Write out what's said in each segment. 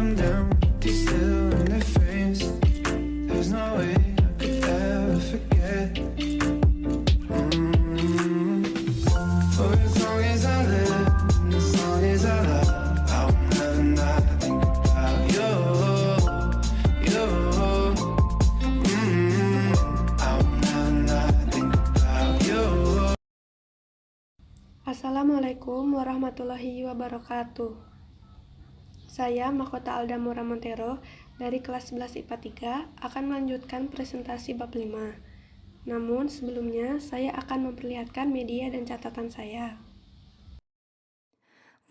come down, be still in their face. There's no way I could ever forget. For as long as I live, and as long as I love, I will never not think about you. I will never not think about you. Assalamualaikum warahmatullahi wabarakatuh. Saya Mahkota Alda Mura Montero dari kelas 11 IPA 3 akan melanjutkan presentasi bab 5. Namun sebelumnya saya akan memperlihatkan media dan catatan saya.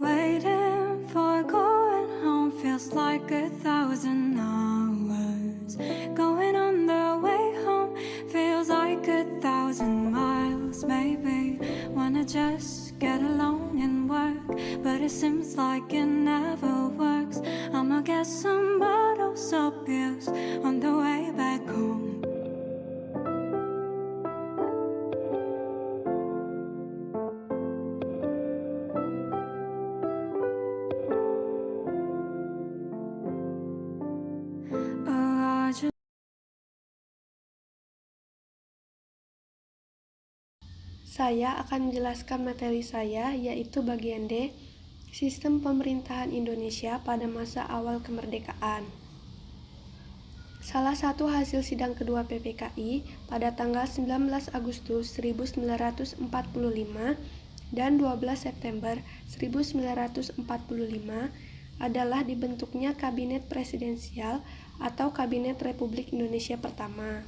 Waiting for going home feels like 1,000 hours. Going on the way home feels like 1,000 miles. Maybe wanna just get along and work, but it seems like it never works. I'ma get some bottles of pills on the way back home. Saya akan menjelaskan materi saya, yaitu bagian D, Sistem Pemerintahan Indonesia pada masa awal kemerdekaan. Salah satu hasil sidang kedua PPKI pada tanggal 19 Agustus 1945 dan 12 September 1945 adalah dibentuknya Kabinet Presidensial atau Kabinet Republik Indonesia pertama.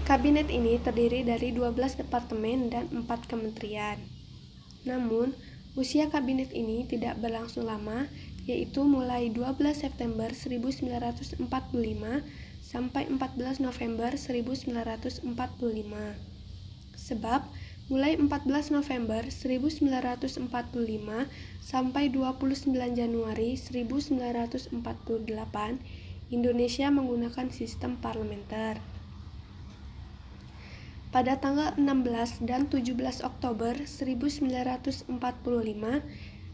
Kabinet ini terdiri dari 12 departemen dan 4 kementerian. Namun, usia kabinet ini tidak berlangsung lama, yaitu mulai 12 September 1945 sampai 14 November 1945. Sebab, mulai 14 November 1945 sampai 29 Januari 1948, Indonesia menggunakan sistem parlementer. Pada tanggal 16 dan 17 Oktober 1945,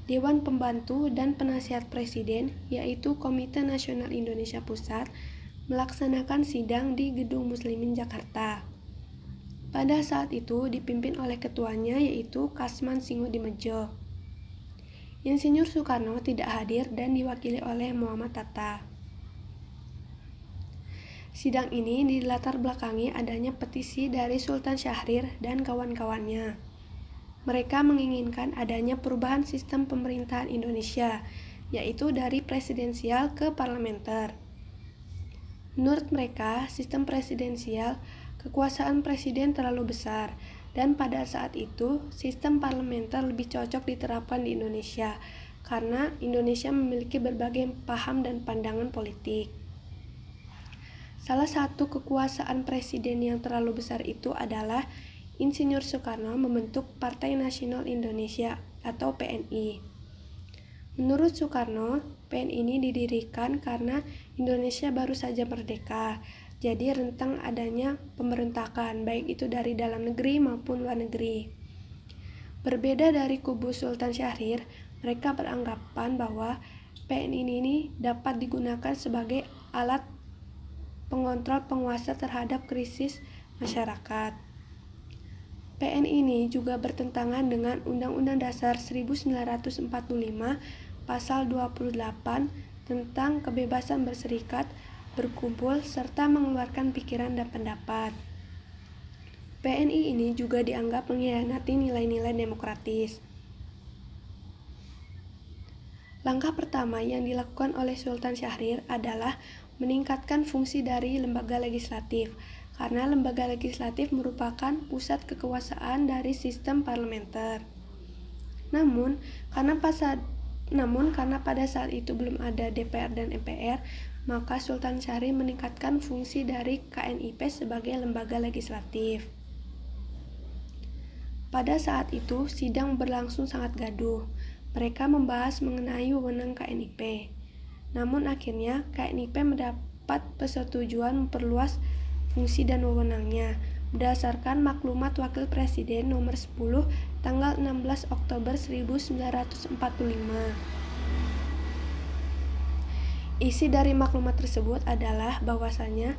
Dewan Pembantu dan Penasihat Presiden, yaitu Komite Nasional Indonesia Pusat, melaksanakan sidang di Gedung Muslimin Jakarta. Pada saat itu dipimpin oleh ketuanya, yaitu Kasman Singodimedjo. Insinyur Soekarno tidak hadir dan diwakili oleh Muhammad Hatta. Sidang ini dilatar belakangi adanya petisi dari Sultan Syahrir dan kawan-kawannya. Mereka menginginkan adanya perubahan sistem pemerintahan Indonesia, yaitu dari presidensial ke parlementer. Menurut mereka, sistem presidensial, kekuasaan presiden terlalu besar, dan pada saat itu, sistem parlementer lebih cocok diterapkan di Indonesia, karena Indonesia memiliki berbagai paham dan pandangan politik. Salah satu kekuasaan presiden yang terlalu besar itu adalah Insinyur Soekarno membentuk Partai Nasional Indonesia atau PNI. Menurut Soekarno, PNI ini didirikan karena Indonesia baru saja merdeka, jadi rentang adanya pemberontakan, baik itu dari dalam negeri maupun luar negeri. Berbeda dari kubu Sultan Syahrir, mereka beranggapan bahwa PNI ini dapat digunakan sebagai alat pengontrol penguasa terhadap krisis masyarakat. PNI ini juga bertentangan dengan Undang-Undang Dasar 1945 Pasal 28 tentang kebebasan berserikat, berkumpul, serta mengeluarkan pikiran dan pendapat. PNI ini juga dianggap mengkhianati nilai-nilai demokratis. Langkah pertama yang dilakukan oleh Sultan Syahrir adalah meningkatkan fungsi dari lembaga legislatif, karena lembaga legislatif merupakan pusat kekuasaan dari sistem parlementer. Namun, karena pada saat itu belum ada DPR dan MPR, maka Sultan Syahrir meningkatkan fungsi dari KNIP sebagai lembaga legislatif. Pada saat itu, sidang berlangsung sangat gaduh. Mereka membahas mengenai wewenang KNIP. Namun akhirnya KNIP mendapat persetujuan memperluas fungsi dan wewenangnya berdasarkan Maklumat Wakil Presiden nomor 10 tanggal 16 Oktober 1945. Isi dari maklumat tersebut adalah bahwasanya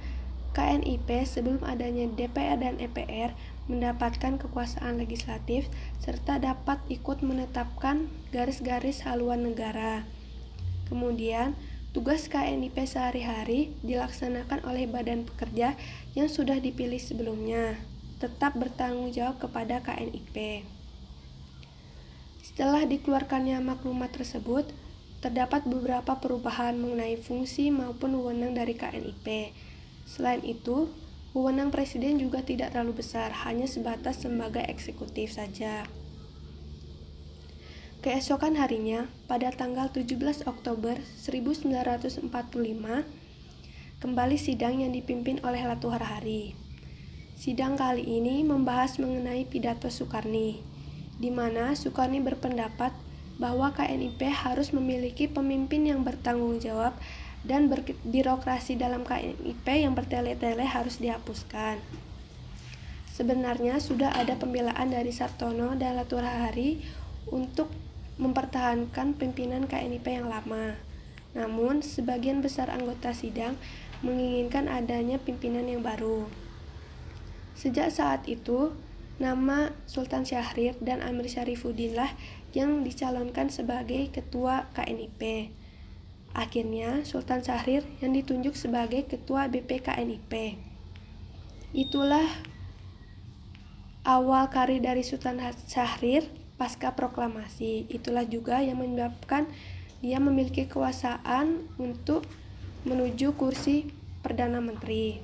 KNIP sebelum adanya DPR dan EPR mendapatkan kekuasaan legislatif serta dapat ikut menetapkan garis-garis haluan negara. Kemudian, tugas KNIP sehari-hari dilaksanakan oleh badan pekerja yang sudah dipilih sebelumnya, tetap bertanggung jawab kepada KNIP. Setelah dikeluarkannya maklumat tersebut, terdapat beberapa perubahan mengenai fungsi maupun wewenang dari KNIP. Selain itu, wewenang presiden juga tidak terlalu besar, hanya sebatas sebagai eksekutif saja. Keesokan harinya, pada tanggal 17 Oktober 1945, kembali sidang yang dipimpin oleh Latuh Harhari. Sidang kali ini membahas mengenai pidato Soekarni, di mana Soekarni berpendapat bahwa KNIP harus memiliki pemimpin yang bertanggung jawab dan birokrasi dalam KNIP yang bertele-tele harus dihapuskan. Sebenarnya sudah ada pembelaan dari Sartono dan Latuh Harhari untuk mempertahankan pimpinan KNIP yang lama. Namun, sebagian besar anggota sidang menginginkan adanya pimpinan yang baru. Sejak saat itu, nama Sultan Syahrir dan Amir Syarifuddin lah yang dicalonkan sebagai ketua KNIP. Akhirnya, Sultan Syahrir yang ditunjuk sebagai ketua BP KNIP. Itulah awal karir dari Sultan Syahrir pasca proklamasi. Itulah juga yang menyebabkan dia memiliki kekuasaan untuk menuju kursi Perdana Menteri.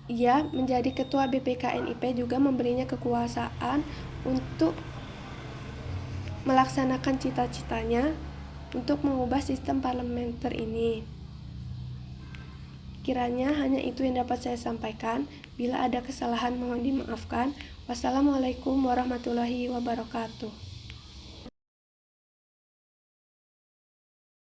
Ia menjadi ketua BP KNIP juga memberinya kekuasaan untuk melaksanakan cita-citanya untuk mengubah sistem parlementer ini. Kiranya hanya itu yang dapat saya sampaikan. Bila ada kesalahan mohon dimaafkan. Wassalamualaikum warahmatullahi wabarakatuh.